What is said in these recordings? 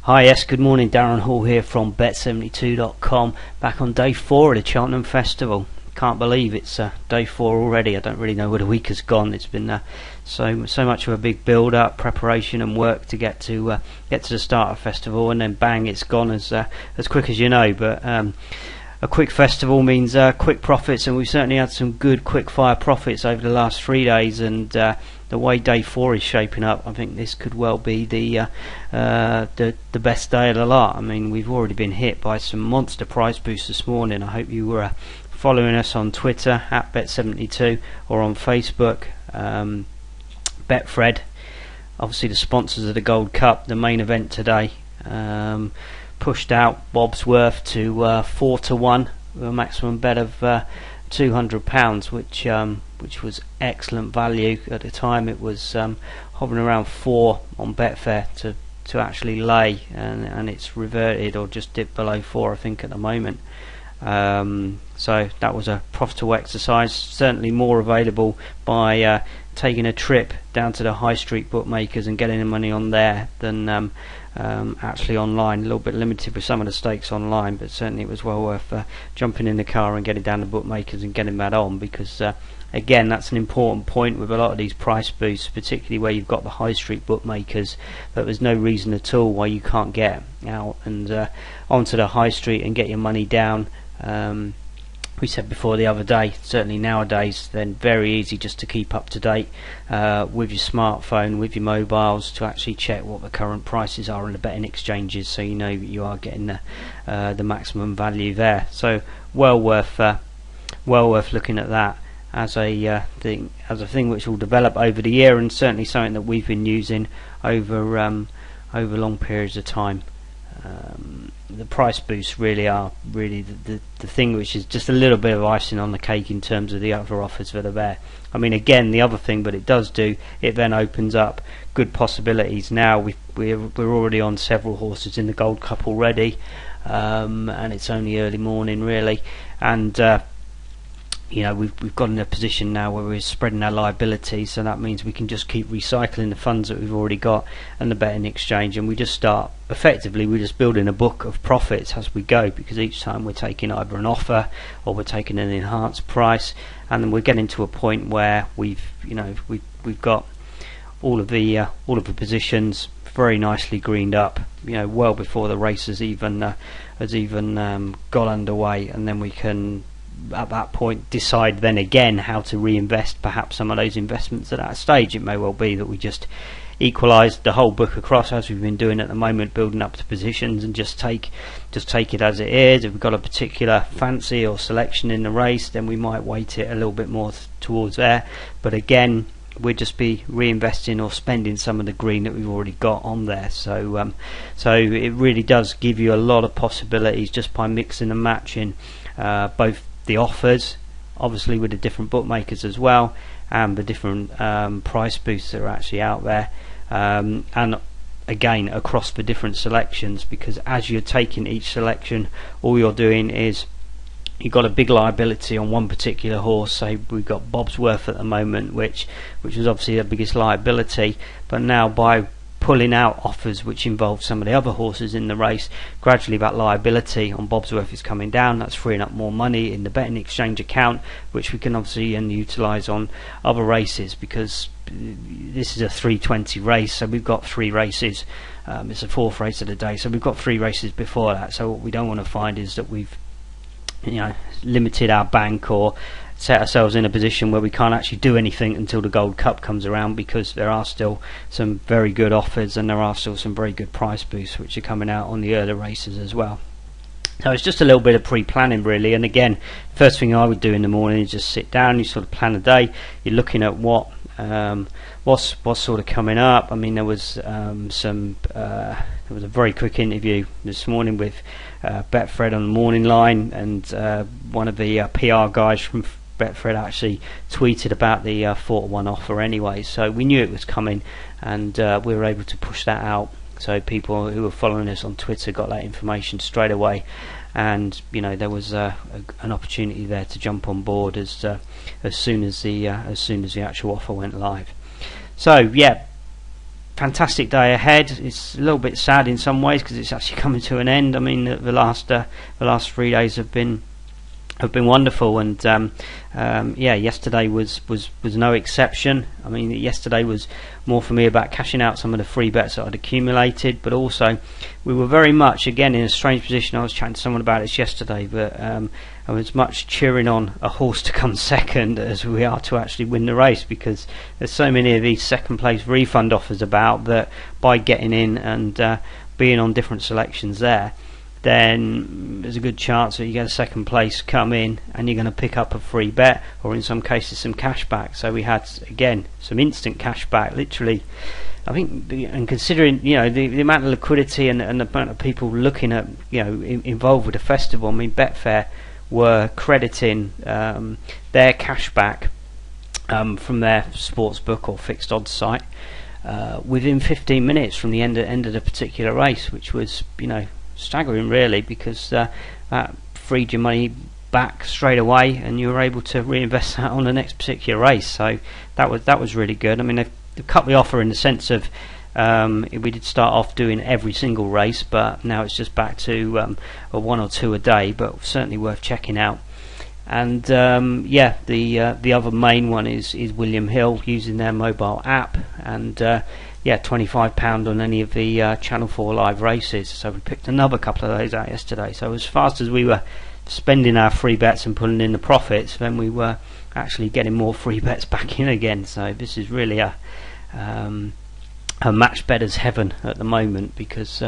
Hi, yes, good morning. Darren Hall here from Bet72.com. Back on day 4 of the Cheltenham Festival. Can't believe it's day 4 already. I don't really know where the week has gone. It's been so much of a big build-up, preparation and work to get to the start of the festival, and then bang, it's gone as quick as you know. But a quick festival means quick profits, and we've certainly had some good quick-fire profits over the last 3 days. And the way day 4 is shaping up, I think this could well be the best day of the lot. I mean, we've already been hit by some monster price boosts this morning. I hope you were following us on Twitter at Bet72 or on Facebook. Betfred, obviously the sponsors of the Gold Cup, the main event today, pushed out Bobsworth to 4-1 with a maximum bet of £200, which was excellent value at the time. It was hovering around 4 on Betfair to actually lay, and it's reverted or just dipped below 4, I think, at the moment. So that was a profitable exercise. Certainly more available by taking a trip down to the high street bookmakers and getting the money on there than actually online. A little bit limited with some of the stakes online, but certainly it was well worth jumping in the car and getting down to bookmakers and getting that on, because again, that's an important point with a lot of these price boosts, particularly where you've got the high street bookmakers, that there's no reason at all why you can't get out and onto the high street and get your money down. We said before the other day, certainly nowadays, then very easy just to keep up to date with your smartphone, with your mobiles, to actually check what the current prices are on the betting exchanges, so you know that you are getting the maximum value there. So well worth looking at that as a thing which will develop over the year, and certainly something that we've been using over long periods of time. The price boosts really are the thing which is just a little bit of icing on the cake in terms of the other offers that are there. I mean, again, the other thing, but it does do, it then opens up good possibilities. Now we're already on several horses in the Gold Cup already, and it's only early morning really, and we've got in a position now where we're spreading our liabilities, so that means we can just keep recycling the funds that we've already got and the betting exchange, and we just building a book of profits as we go, because each time we're taking either an offer or we're taking an enhanced price, and then we're getting to a point where we've got all of the positions very nicely greened up, well before the race has even got underway, and then we can at that point decide then again how to reinvest perhaps some of those investments at that stage. It may well be that we just equalise the whole book across, as we've been doing at the moment, building up the positions, and just take it as it is. If we've got a particular fancy or selection in the race, then we might weight it a little bit more towards there, but again, we'd just be reinvesting or spending some of the green that we've already got on there. So it really does give you a lot of possibilities just by mixing and matching both the offers, obviously with the different bookmakers as well, and the different price boosts that are actually out there, and again across the different selections, because as you're taking each selection, all you're doing is you've got a big liability on one particular horse. Say we've got Bobsworth at the moment, which was obviously the biggest liability, but now by pulling out offers which involve some of the other horses in the race, gradually that liability on Bobsworth is coming down. That's freeing up more money in the betting exchange account, which we can obviously utilise on other races, because this is a 320 race, so we've got 3 races. It's the 4th race of the day, so we've got 3 races before that. So what we don't want to find is that we've limited our bank or set ourselves in a position where we can't actually do anything until the Gold Cup comes around, because there are still some very good offers and there are still some very good price boosts which are coming out on the earlier races as well. So it's just a little bit of pre-planning really, and again, first thing I would do in the morning is just sit down, you sort of plan a day, you're looking at what's sort of coming up. I mean, there was a very quick interview this morning with Betfred on the morning line, and one of the PR guys from Betfred actually tweeted about the 4-1 offer anyway, so we knew it was coming, and we were able to push that out, so people who were following us on Twitter got that information straight away, and there was an opportunity there to jump on board as soon as the actual offer went live. So yeah, fantastic day ahead. It's a little bit sad in some ways because it's actually coming to an end. I mean, the last 3 days have been wonderful, and yesterday was no exception. I mean, yesterday was more for me about cashing out some of the free bets that I'd accumulated, but also we were very much again in a strange position. I was chatting to someone about this yesterday, but I was much cheering on a horse to come second as we are to actually win the race, because there's so many of these second place refund offers about that by getting in and being on different selections there, then there's a good chance that you get a second place come in and you're going to pick up a free bet, or in some cases some cash back. So we had again some instant cash back, literally. I think, and considering the amount of liquidity and the amount of people looking at involved with the festival, I mean, Betfair were crediting their cash back from their sportsbook or fixed odds site within 15 minutes from the end of the particular race, which was staggering really, because that freed your money back straight away and you were able to reinvest that on the next particular race. So that was really good. I mean, they've cut the offer in the sense of we did start off doing every single race, but now it's just back to a 1 or 2 a day, but certainly worth checking out. And the other main one is William Hill, using their mobile app, and £25 on any of the Channel 4 live races. So we picked another couple of those out yesterday. So as fast as we were spending our free bets and pulling in the profits, then we were actually getting more free bets back in again. So this is really a match better's heaven at the moment, because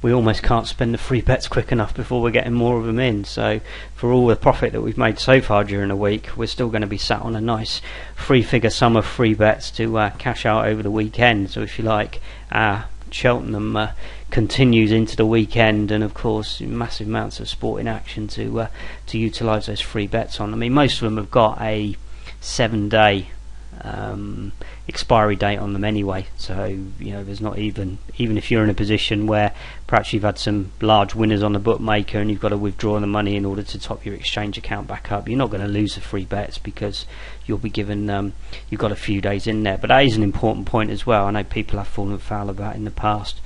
we almost can't spend the free bets quick enough before we're getting more of them in. So for all the profit that we've made so far during the week, we're still going to be sat on a nice three-figure sum of free bets to cash out over the weekend. So if you like, Cheltenham continues into the weekend, and of course massive amounts of sporting action to utilise those free bets on. I mean, most of them have got a 7-day expiry date on them anyway, so there's not even if you're in a position where perhaps you've had some large winners on the bookmaker and you've got to withdraw the money in order to top your exchange account back up, you're not going to lose the free bets, because you'll be given you've got a few days in there. But that is an important point as well. I know people have fallen foul of that in the past.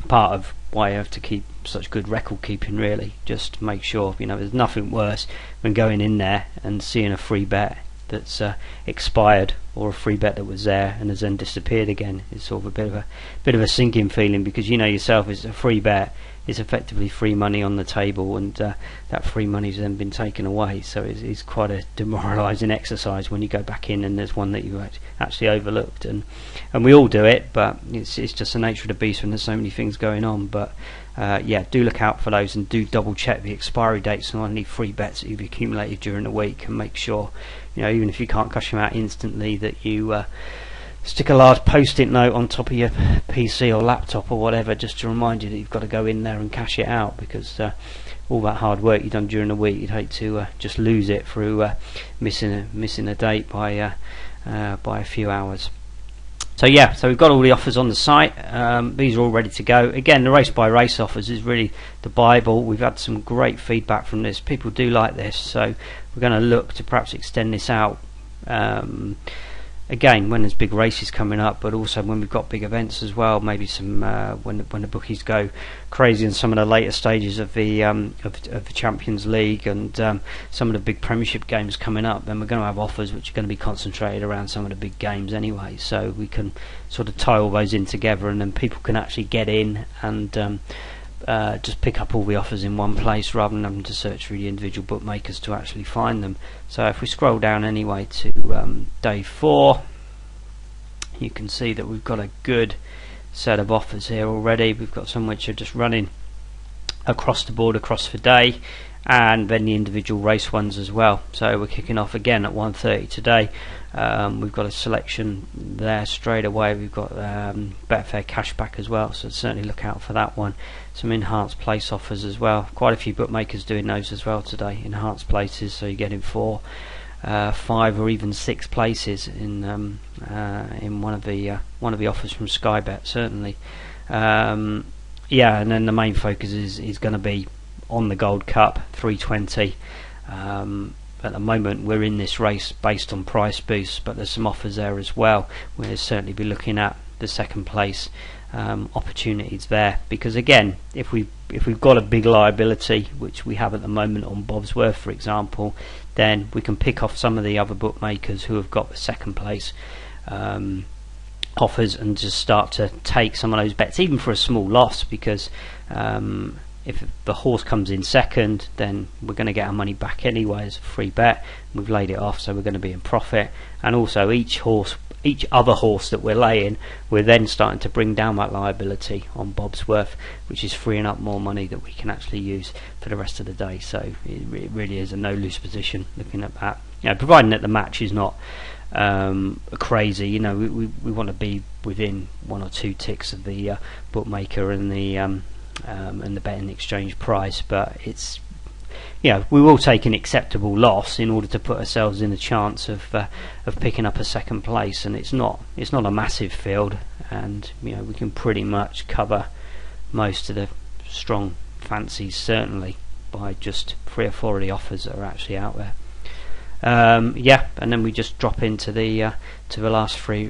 Part of why you have to keep such good record keeping, really, just make sure there's nothing worse than going in there and seeing a free bet that's expired, or a free bet that was there and has then disappeared again. It's sort of a bit of a sinking feeling, because yourself, it's a free bet, it's effectively free money on the table, and that free money's then been taken away. So it's quite a demoralising exercise when you go back in and there's one that you actually overlooked, and we all do it, but it's just the nature of the beast when there's so many things going on. But do look out for those, and do double check the expiry dates on any free bets that you've accumulated during the week, and make sure even if you can't cash them out instantly, that you stick a large post-it note on top of your PC or laptop or whatever, just to remind you that you've got to go in there and cash it out, because all that hard work you've done during the week, you'd hate to just lose it through missing a date by a few hours. So we've got all the offers on the site. These are all ready to go. Again, the race by race offers is really the Bible. We've had some great feedback from this. People do like this, so we're going to look to perhaps extend this out again when there's big races coming up, but also when we've got big events as well. Maybe some when the bookies go crazy in some of the later stages of the Champions League and some of the big Premiership games coming up, then we're going to have offers which are going to be concentrated around some of the big games anyway, so we can sort of tie all those in together, and then people can actually get in and just pick up all the offers in one place, rather than having to search through the individual bookmakers to actually find them. So if we scroll down anyway to day 4, you can see that we've got a good set of offers here already. We've got some which are just running across the board across the day, and then the individual race ones as well. So we're kicking off again at 1:30 today. We've got a selection there straight away. We've got Betfair cashback as well, so certainly look out for that one. Some enhanced place offers as well. Quite a few bookmakers doing those as well today, enhanced places, so you're getting 4, 5 or even 6 places in one of the offers from Sky Bet, certainly. And then the main focus is going to be on the Gold Cup 320. At the moment we're in this race based on price boosts, but there's some offers there as well. We'll certainly be looking at the second place opportunities there, because again, if we've got a big liability, which we have at the moment on Bobsworth, for example, then we can pick off some of the other bookmakers who have got the second place offers and just start to take some of those bets, even for a small loss, because if the horse comes in second, then we're going to get our money back anyway as a free bet. We've laid it off, so we're going to be in profit. And also each other horse that we're laying, we're then starting to bring down that liability on Bobsworth, which is freeing up more money that we can actually use for the rest of the day. So it really is a no lose position looking at that, providing that the match is not crazy. We want to be within 1 or 2 ticks of the bookmaker and the betting exchange price, but it's we will take an acceptable loss in order to put ourselves in a chance of picking up a second place. And it's not a massive field, and we can pretty much cover most of the strong fancies, certainly by just 3 or 4 of the offers that are actually out there. And then we just drop into the last three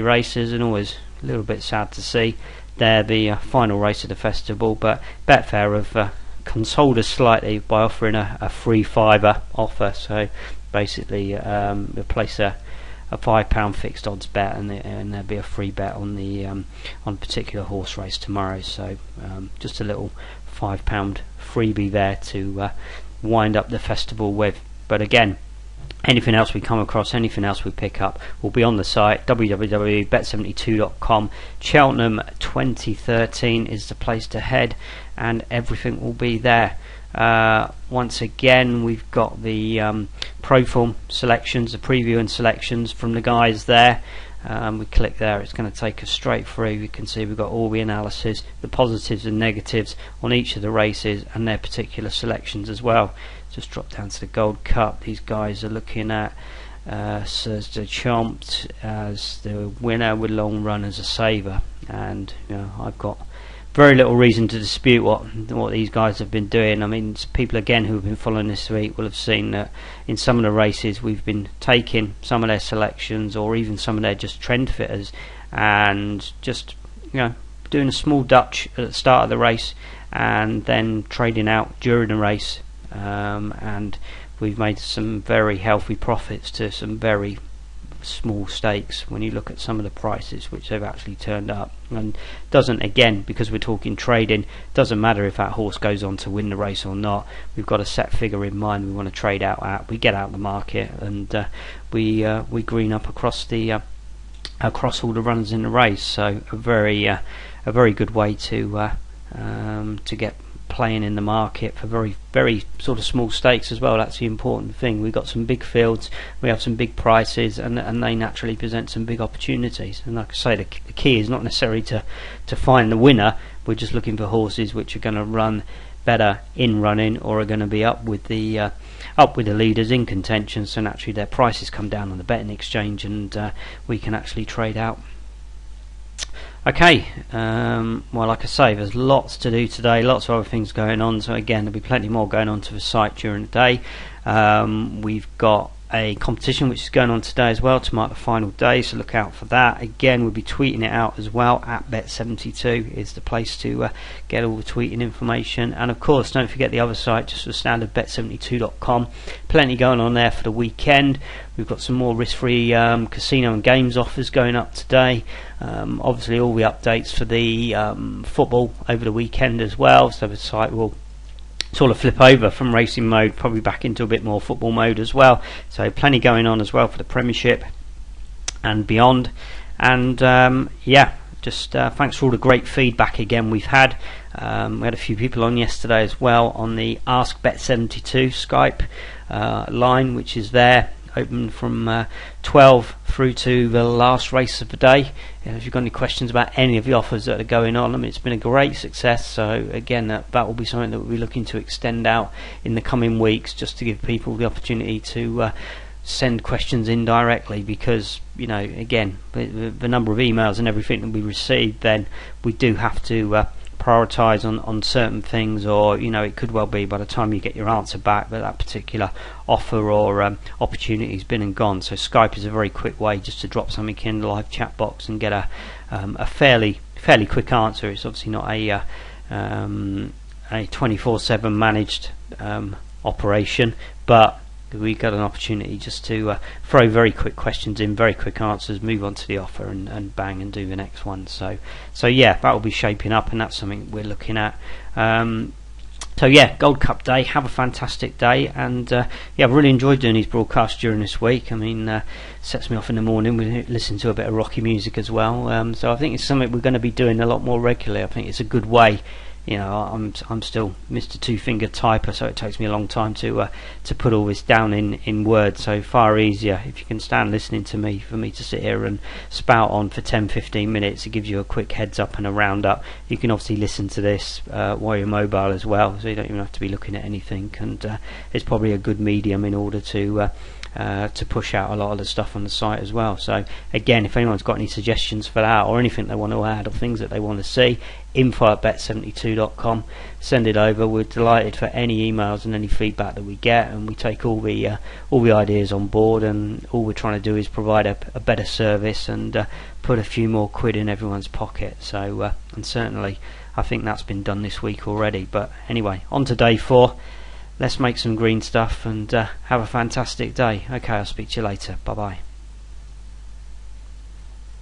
races, and always a little bit sad to see they're the final race of the festival. But Betfair have consoled us slightly by offering a free fiver offer. So basically, we'll place a £5 fixed odds bet, and there'll be a free bet on a particular horse race tomorrow. So just a little £5 freebie there to wind up the festival with. But again, anything else we come across, anything else we pick up, will be on the site www.bet72.com. Cheltenham 2013 is the place to head, and everything will be there. Once again, we've got the Proform selections, the preview and selections from the guys there. We click there, it's going to take us straight through. You can see we've got all the analysis, the positives and negatives on each of the races and their particular selections as well. Just drop down to the Gold Cup. These guys are looking at Thursday Chomped as the winner with Long Run as a saver, and I've got very little reason to dispute what these guys have been doing. I mean, people again who have been following this week will have seen that in some of the races we've been taking some of their selections, or even some of their just trend fitters, and just doing a small Dutch at the start of the race and then trading out during the race, and we've made some very healthy profits to some very small stakes when you look at some of the prices which they've actually turned up. And doesn't, again, because we're talking trading, doesn't matter if that horse goes on to win the race or not. We've got a set figure in mind we want to trade out at. We get out the market, and we green up across all the runners in the race. So a very good way to get playing in the market for very, very sort of small stakes as well. That's the important thing. We've got some big fields, we have some big prices, and they naturally present some big opportunities. And like I say, the key is not necessarily to find the winner. We're just looking for horses which are going to run better in running, or are going to be up with the leaders in contention, so naturally their prices come down on the betting exchange, and we can actually trade out. Okay, well, like I say, there's lots to do today, lots of other things going on, so again, there'll be plenty more going on to the site during the day. We've got a competition which is going on today as well to mark the final day, so look out for that. Again, we'll be tweeting it out as well. At Bet72 is the place to get all the tweeting information, and of course don't forget the other site, just for standard bet72.com. Plenty going on there for the weekend. We've got some more risk-free casino and games offers going up today. Obviously all the updates for the football over the weekend as well, so the site will sort of flip over from racing mode probably back into a bit more football mode as well. So plenty going on as well for the Premiership and beyond. And just thanks for all the great feedback again we've had. We had a few people on yesterday as well on the Ask Bet72 Skype line, which is there, open from 12 through to the last race of the day. If you've got any questions about any of the offers that are going on, I mean, it's been a great success. So again, that will be something that we'll be looking to extend out in the coming weeks, just to give people the opportunity to send questions in directly, because again, the number of emails and everything that we receive, then we do have to prioritise on certain things, or it could well be by the time you get your answer back that particular offer or opportunity has been and gone. So Skype is a very quick way just to drop something in the live chat box and get a fairly quick answer. It's obviously not a 24/7 managed operation, but we got an opportunity just to throw very quick questions in, very quick answers, move on to the offer, and bang, and do the next one. So yeah, that will be shaping up, and that's something we're looking at. So yeah, Gold Cup day. Have a fantastic day, and yeah, I've really enjoyed doing these broadcasts during this week. I mean, sets me off in the morning. We listen to a bit of rocky music as well. So I think it's something we're going to be doing a lot more regularly. I think it's a good way. I'm still Mr. Two-Finger typer, so it takes me a long time to put all this down in words. So far easier if you can stand listening to me, for me to sit here and spout on for 10-15 minutes. It gives you a quick heads up and a roundup. You can obviously listen to this while you're mobile as well, so you don't even have to be looking at anything. And it's probably a good medium in order to push out a lot of the stuff on the site as well. So again, if anyone's got any suggestions for that, or anything they want to add, or things that they want to see, info@bet72.com, send it over. We're delighted for any emails and any feedback that we get, and we take all the ideas on board, and all we're trying to do is provide a better service and put a few more quid in everyone's pocket. So and certainly I think that's been done this week already. But anyway, on to day 4. Let's make some green stuff and have a fantastic day. Okay, I'll speak to you later. Bye bye.